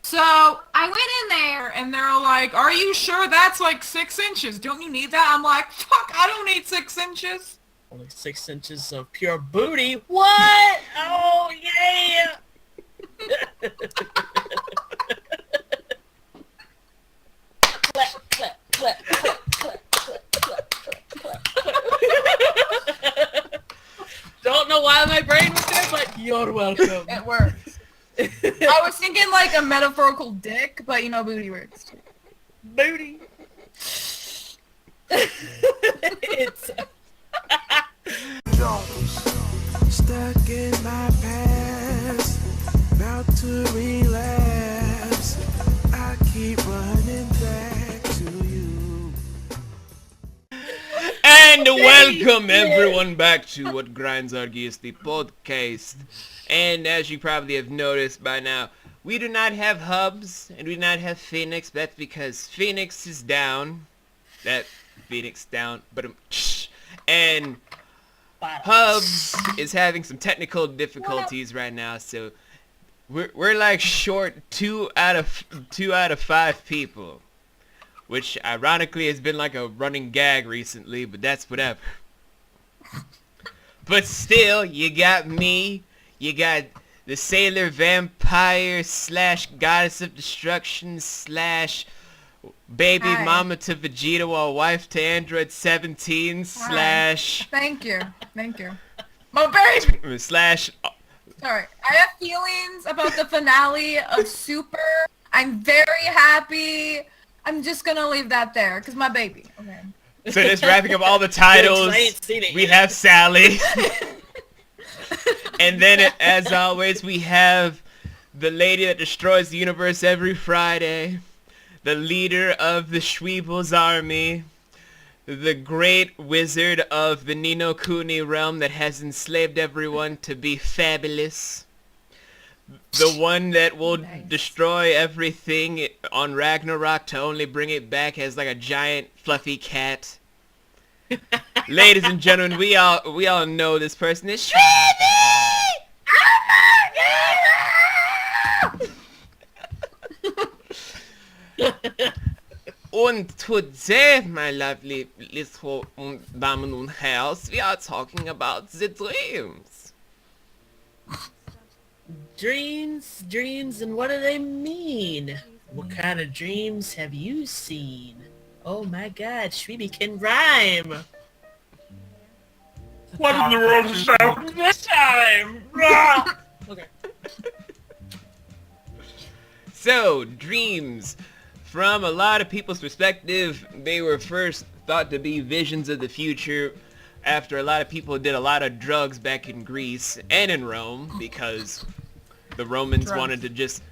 So I went in there and they're like, "Are you sure that's like 6 inches? Don't you need that?" I'm like, "Fuck, I don't need 6 inches." Only 6 inches of pure booty. What? Oh yeah! Clap, clap, clap, clap, clap, clap, clap, clap, clap. Don't know why my brain was there, but you're welcome. It works. I was thinking like a metaphorical dick, but booty works too. Booty. It's Stuck in my past, about to relapse. I keep running back to you. And welcome everyone back to What Grinds Our Gears, the podcast. And as you probably have noticed by now, we do not have Hubs and we do not have Phoenix. That's because Phoenix is down. That Phoenix down, but and Hubs is having some technical difficulties right now, so we're like short two out of 5 people, which ironically has been like a running gag recently, but that's whatever. But still, you got me, you got the sailor vampire slash goddess of destruction slash baby Hi. mama to Vegeta while wife to Android 17 slash Thank you. My baby! slash Sorry. I have feelings about the finale of Super. I'm very happy. I'm just gonna leave that there, because my baby. Okay. So just wrapping up all the titles, I ain't seen it we yet. have Sally. And then, as always, we have the lady that destroys the universe every Friday, the leader of the Shweeble's army, the great wizard of the Ni no Kuni realm that has enslaved everyone to be fabulous, the one that will destroy everything on Ragnarok to only bring it back as like a giant fluffy cat. Ladies and gentlemen, we all know this person is Shweebe! And today, my lovely little Damen und Herrs, we are talking about the dreams. dreams, and what do they mean? What kind of dreams have you seen? Oh my god, Shweebe can rhyme! What in the world is happening this time? Okay. So, dreams. From a lot of people's perspective, they were first thought to be visions of the future after a lot of people did a lot of drugs back in Greece and in Rome, because the Romans wanted to just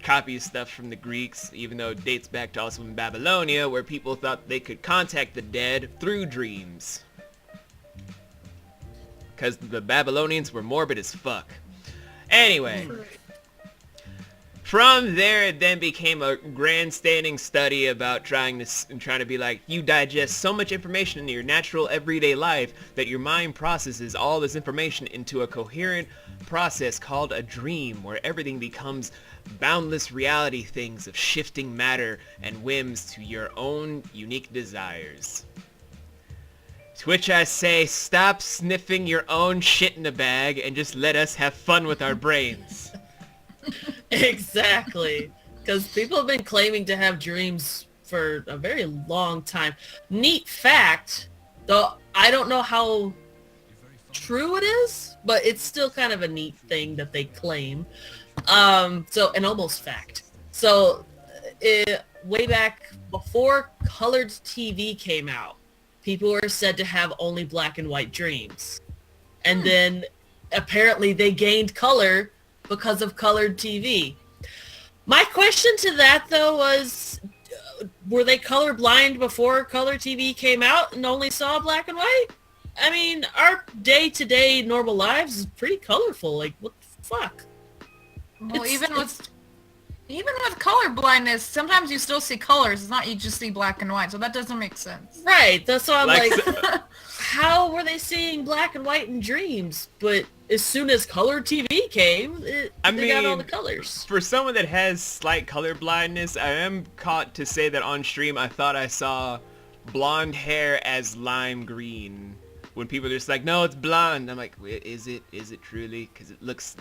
copy stuff from the Greeks, even though it dates back to also in Babylonia, where people thought they could contact the dead through dreams. Because the Babylonians were morbid as fuck. Anyway. From there, it then became a grandstanding study about trying to be like, you digest so much information in your natural everyday life that your mind processes all this information into a coherent process called a dream, where everything becomes boundless reality things of shifting matter and whims to your own unique desires. To which I say, stop sniffing your own shit in a bag and just let us have fun with our brains. Exactly. Because people have been claiming to have dreams for a very long time. Neat fact, though I don't know how true it is, but it's still kind of a neat thing that they claim. So an almost fact. So way back before colored TV came out, people were said to have only black and white dreams. And then apparently they gained color because of colored TV. My question to that, though, was, were they colorblind before color TV came out and only saw black and white? I mean, our day-to-day normal lives is pretty colorful. Like, what the fuck? Well, Even with color blindness, sometimes you still see colors. It's not you just see black and white, so that doesn't make sense. Right, that's why I'm Like, like, how were they seeing black and white in dreams? But as soon as color TV came, they got all the colors. For someone that has slight color blindness, I am caught to say that on stream I thought I saw blonde hair as lime green. When people are just like, no, it's blonde. I'm like, is it truly? Because it looks...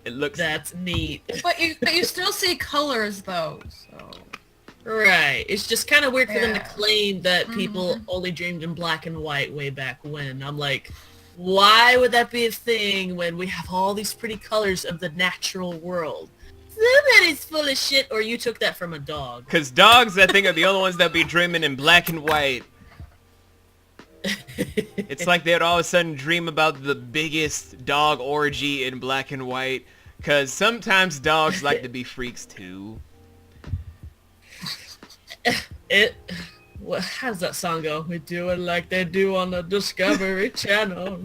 That's neat. But you still see colors though, so... Right. It's just kind of weird for them to Yeah. claim that people only dreamed in black and white way back when. I'm like, why would that be a thing when we have all these pretty colors of the natural world? Somebody's full of shit, or you took that from a dog. Because dogs, I think, are the only ones that be dreaming in black and white. It's like they'd all of a sudden dream about the biggest dog orgy in black and white. Because sometimes dogs like to be freaks too. How does that song go? We do it like they do on the Discovery Channel.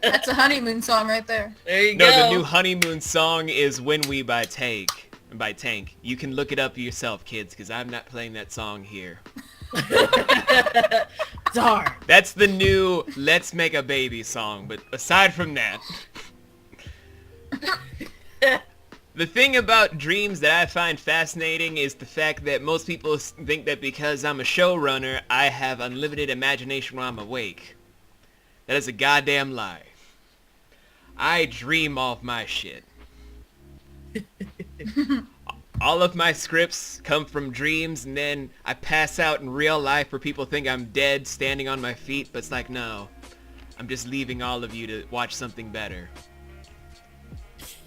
That's a honeymoon song right there. There you No, go. the new honeymoon song is When We by Tank. By Tank. You can look it up yourself, kids, because I'm not playing that song here. Darn. That's the new Let's Make a Baby song, but aside from that... The thing about dreams that I find fascinating is the fact that most people think that because I'm a showrunner, I have unlimited imagination when I'm awake. That is a goddamn lie. I dream off my shit. All of my scripts come from dreams, and then I pass out in real life where people think I'm dead standing on my feet, but it's like, no. I'm just leaving all of you to watch something better.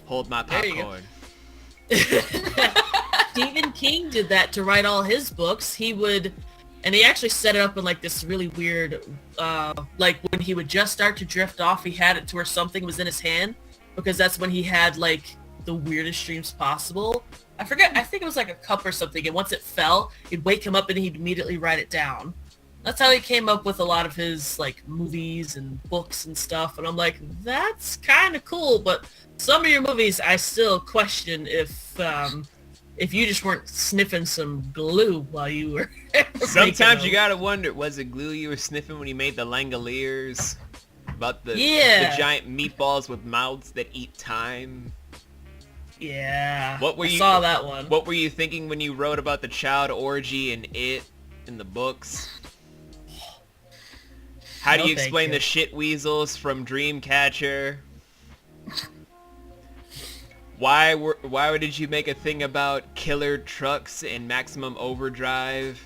Hold my There you go. popcorn. Stephen King did that to write all his books. He would, and he actually set it up in like this really weird, like when he would just start to drift off, he had it to where something was in his hand, because that's when he had like the weirdest dreams possible. I forget, I think it was like a cup or something, and once it fell, he'd wake him up and he'd immediately write it down. That's how he came up with a lot of his like movies and books and stuff, and I'm like, that's kind of cool, but some of your movies I still question if you just weren't sniffing some glue while you were Sometimes you gotta wonder, was it glue you were sniffing when you made the Langoliers? About the giant meatballs with mouths that eat time? Yeah, I saw that one. What were you thinking when you wrote about the child orgy and it in the books? How do you explain the shit weasels from Dreamcatcher? Why did you make a thing about killer trucks in Maximum Overdrive?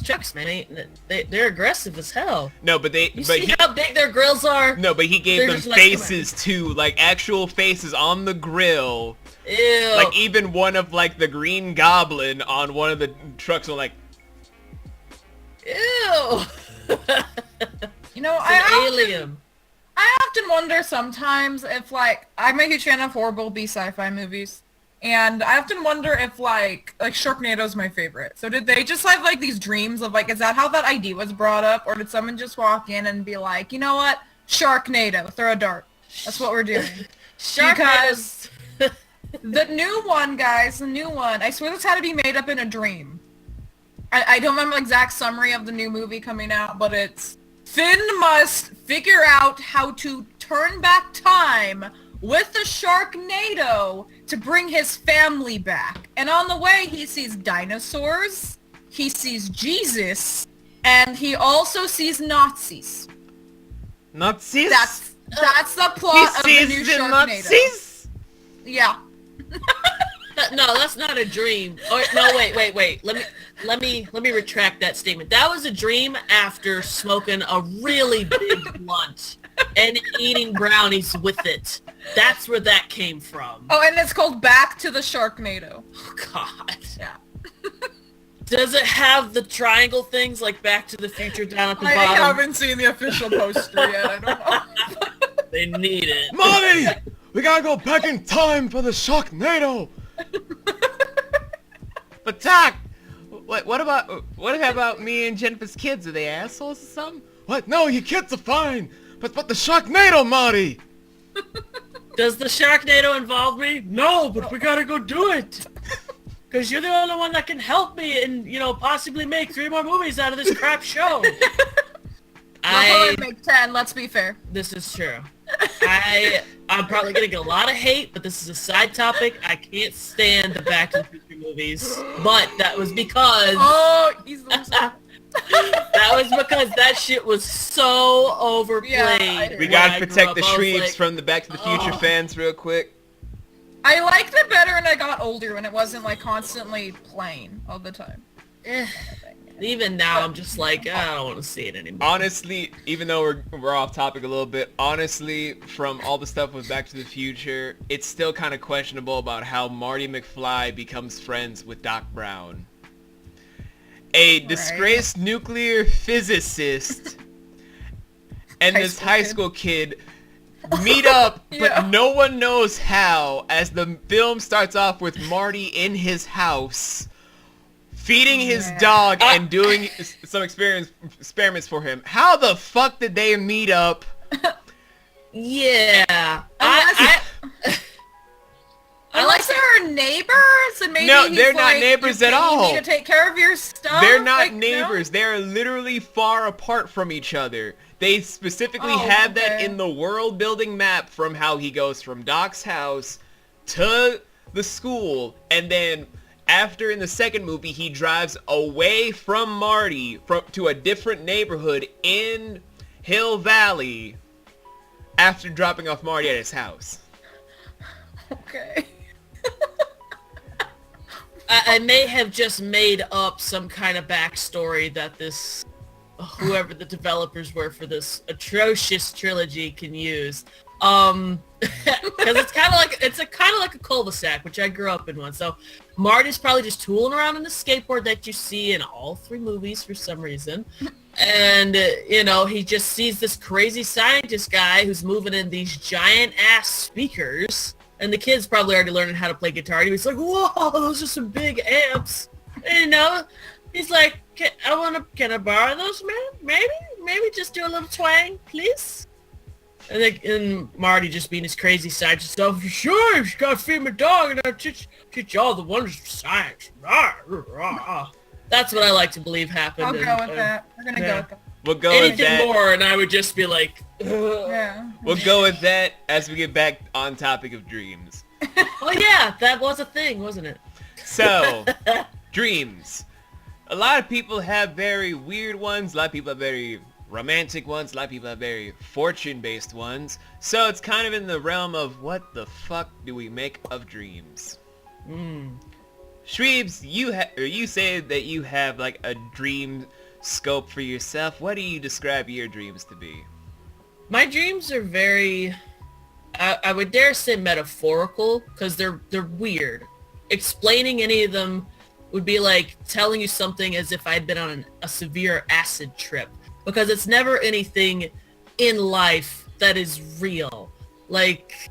Trucks, man, they're aggressive as hell. No, but see how big their grills are? No, but he gave them like, faces too, like actual faces on the grill. Ew. Like even one of like the Green Goblin on one of the trucks was like, ew. You know, alien. I often wonder sometimes if, like, I'm a huge fan of horrible B sci-fi movies, and I often wonder if, like Sharknado's my favorite. So did they just have, like, these dreams of, like, is that how that idea was brought up, or did someone just walk in and be like, you know what, Sharknado, throw a dart. That's what we're doing. Because the new one, guys, the new one, I swear this had to be made up in a dream. I don't remember the exact summary of the new movie coming out, but it's Finn must figure out how to turn back time with a Sharknado to bring his family back. And on the way, he sees dinosaurs, he sees Jesus, and he also sees Nazis. Nazis? That's the plot of the new Sharknado. Nazis? Yeah. No, that's not a dream. Or, no, wait. Let me retract that statement. That was a dream after smoking a really big blunt and eating brownies with it. That's where that came from. Oh, and it's called Back to the Sharknado. Oh, God. Yeah. Does it have the triangle things like Back to the Future down at the I bottom? haven't seen the official poster yet. I don't know. They need it. Mommy! We gotta go back in time for the Sharknado! But Doc, what about me and Jennifer's kids? Are they assholes or something? What? No, your kids are fine. But the Sharknado, Marty. Does the Sharknado involve me? No, but we gotta go do it. Because you're the only one that can help me and, possibly make 3 more movies out of this crap show. I'll probably make 10, let's be fair. This is true. I'm probably gonna get a lot of hate, but this is a side topic. I can't stand the Back to the Future movies. But that was because... Oh, he's the that was because that shit was so overplayed. Yeah, We gotta protect the Shweebs from the Back to the Future fans real quick. I liked it better when I got older, when it wasn't like constantly playing all the time. Even now, I'm just like, I don't want to see it anymore. Honestly, even though we're off topic a little bit, honestly, from all the stuff with Back to the Future, it's still kind of questionable about how Marty McFly becomes friends with Doc Brown. A disgraced nuclear physicist and this high school kid meet up, but no one knows how, as the film starts off with Marty in his house feeding his dog and doing some experiments for him. How the fuck did they meet up? Yeah. Unless they're neighbors and maybe they're not neighbors at all. You need to take care of your stuff. They're not neighbors. No? They're literally far apart from each other. They specifically have that in the world building map from how he goes from Doc's house to the school, and then after in the second movie he drives away from Marty to a different neighborhood in Hill Valley after dropping off Marty at his house. Okay. I may have just made up some kind of backstory that this, whoever the developers were for this atrocious trilogy can use. Because it's kind of like a cul-de-sac, which I grew up in one. So Marty's probably just tooling around on the skateboard that you see in all 3 movies for some reason. And, he just sees this crazy scientist guy who's moving in these giant-ass speakers. And the kid's probably already learning how to play guitar. And he's like, whoa, those are some big amps. And, he's like, can I borrow those, man? Maybe just do a little twang, please? And Marty just being his crazy scientist stuff. Sure, you gotta feed my dog and I'll teach you all the wonders of science. That's what I like to believe happened. I'll go with that. We're gonna go with that. We'll go Anything with that. more, and I would just be like, yeah. We'll go with that as we get back on topic of dreams. Oh yeah, that was a thing, wasn't it? So, dreams. A lot of people have very weird ones. A lot of people have very romantic ones. A lot of people have very fortune-based ones. So it's kind of in the realm of what the fuck do we make of dreams? Shweebs, you say that you have like a dream scope for yourself. What do you describe your dreams to be? My dreams are very, I would dare say metaphorical, because they're weird. Explaining any of them would be like telling you something as if I'd been on a severe acid trip, because it's never anything in life that is real. Like,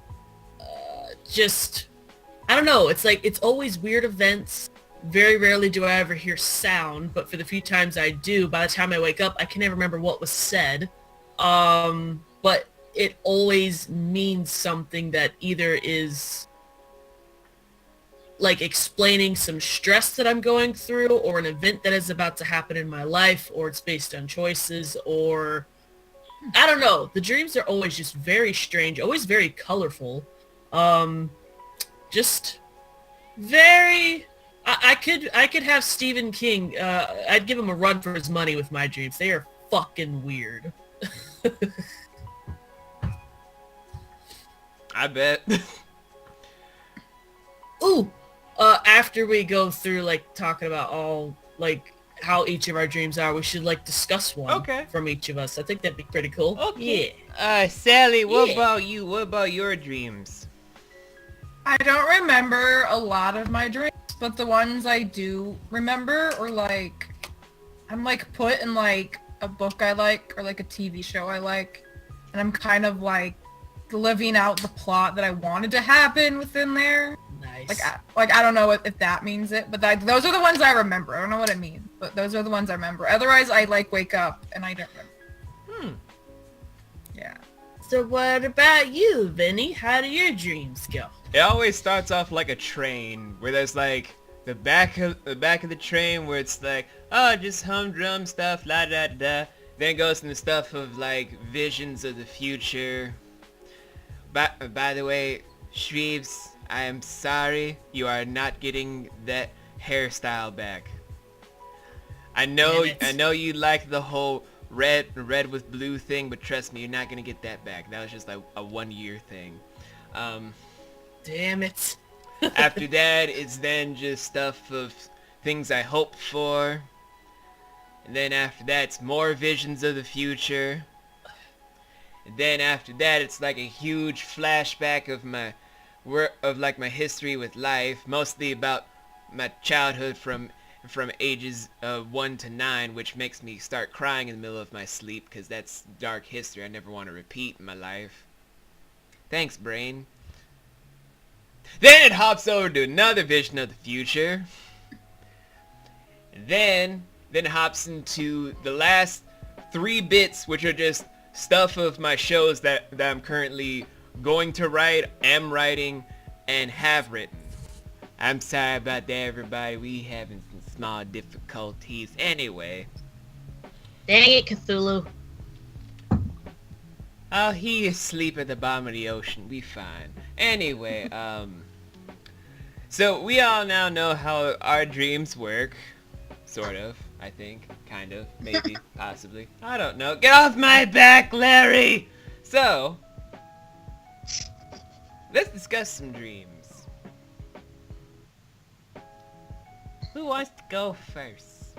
I don't know. It's like, it's always weird events. Very rarely do I ever hear sound, but for the few times I do, by the time I wake up, I can never remember what was said. But it always means something that either is like explaining some stress that I'm going through, or an event that is about to happen in my life, or it's based on choices, or I don't know. The dreams are always just very strange, always very colorful. Just very... I could have Stephen King, I'd give him a run for his money with my dreams. They are fucking weird. I bet. Ooh, after we go through, like, talking about all, like, how each of our dreams are, we should, like, discuss one from each of us. I think that'd be pretty cool. Okay. Yeah. Sally, what about you? What about your dreams? I don't remember a lot of my dreams, but the ones I do remember are, like, I'm, like, put in, like, a book I like, or, like, a TV show I like, and I'm kind of, like, living out the plot that I wanted to happen within there. Nice. Like I don't know if that means it, but those are the ones I remember. I don't know what it means, but those are the ones I remember. Otherwise, I like wake up and I don't remember. Yeah. So what about you, Vinny? How do your dreams go? It always starts off like a train, where there's like the back of the train where it's like, oh, just humdrum stuff, la da da da. Then it goes into stuff of like visions of the future. By the way, Shweebs, I am sorry, you are not getting that hairstyle back. I know you like the whole red with blue thing, but trust me, you're not gonna get that back. That was just like a 1-year thing. Damn it. After that, it's then just stuff of things I hope for. And then after that, it's more visions of the future. And then after that, it's like a huge flashback of my history with life, mostly about my childhood from ages 1 to 9, which makes me start crying in the middle of my sleep because that's dark history I never want to repeat in my life. Thanks, brain. Then it hops over to another vision of the future. And then it hops into the last 3 bits, which are just stuff of my shows that I'm currently going to write, am writing, and have written. I'm sorry about that, everybody. We having some small difficulties. Anyway. Dang it, Cthulhu. Oh, he is asleep at the bottom of the ocean. We fine. Anyway, so we all now know how our dreams work. Sort of, I think. Kind of. Maybe. Possibly. I don't know. Get off my back, Larry! So, let's discuss some dreams. Who wants to go first?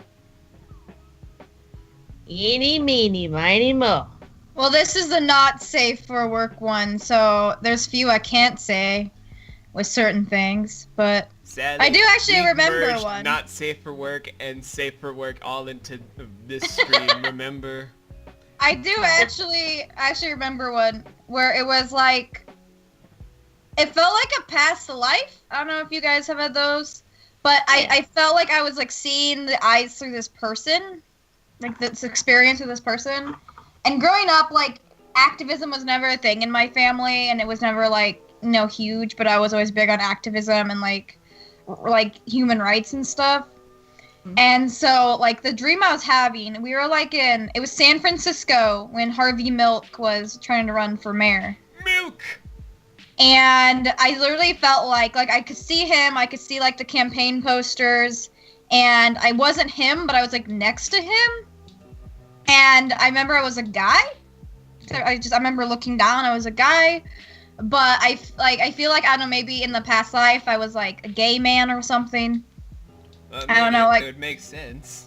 Eeny, meeny, miny, mo. Well, this is the not safe for work one, so there's few I can't say with certain things, but Sadly, I do actually we've remember merged one. Not safe for work and safe for work all into this screen, remember? I do actually remember one where it was like, it felt like a past life. I don't know if you guys have had those, but I felt like I was like seeing the eyes through this person, like this experience with this person. And growing up, like, activism was never a thing in my family, and it was never, like, huge, but I was always big on activism and, like human rights and stuff. Mm-hmm. And so, like, the dream I was having, we were, like, it was San Francisco when Harvey Milk was trying to run for mayor. Milk! And I literally felt like I could see him, I could see, like, the campaign posters, and I wasn't him, but I was, like, next to him. And I remember I was a guy. I remember looking down. I was a guy, but I feel like I don't know. Maybe in the past life I was like a gay man or something. I don't know. Like, it would make sense.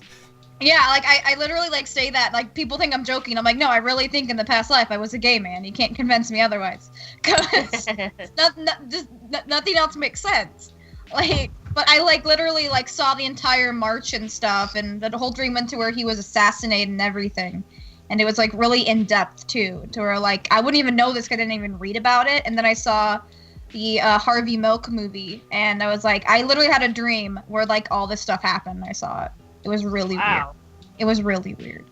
Yeah, like I literally like say that. Like people think I'm joking. I'm like, no, I really think in the past life I was a gay man. You can't convince me otherwise. Cause nothing else makes sense. Like. But I, like, literally, like, saw the entire march and stuff, and the whole dream went to where he was assassinated and everything. And it was, like, really in-depth, too, to where, like, I wouldn't even know this because I didn't even read about it. And then I saw the Harvey Milk movie, and I was like, I literally had a dream where, like, all this stuff happened, and I saw it. It was really weird. It was really weird.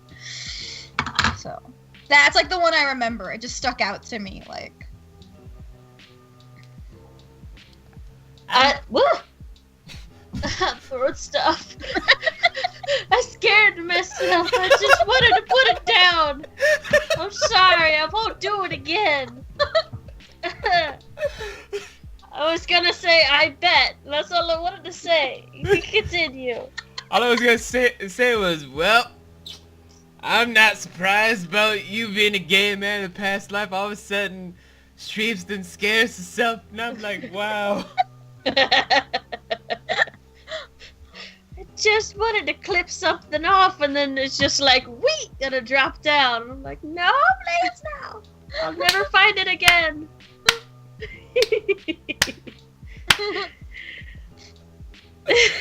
So, that's, like, the one I remember. It just stuck out to me, like. Woo! Throat stuff. I scared myself. I just wanted to put it down. I'm sorry. I won't do it again. I was gonna say, I bet. That's all I wanted to say. You can continue. All I was gonna say was, well, I'm not surprised about you being a gay man in the past life. All of a sudden, Streeps then scares herself, and I'm like, wow. Just wanted to clip something off, and then it's just like, wee, gonna drop down. And I'm like, no, please, no. I'll never find it again. Oh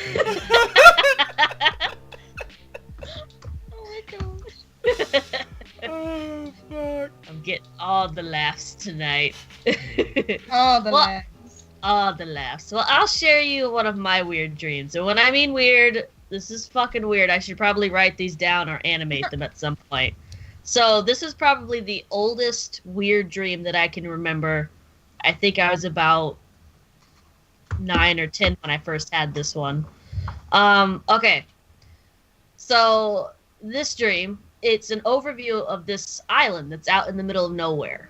my gosh. Oh, fuck. I'm getting all the laughs tonight. Oh, the laughs. All the laughs. Well, I'll share you one of my weird dreams. And when I mean weird, this is fucking weird. I should probably write these down or animate them at some point. So this is probably the oldest weird dream that I can remember. I think I was about 9 or 10 when I first had this one. Okay. So this dream, it's an overview of this island that's out in the middle of nowhere.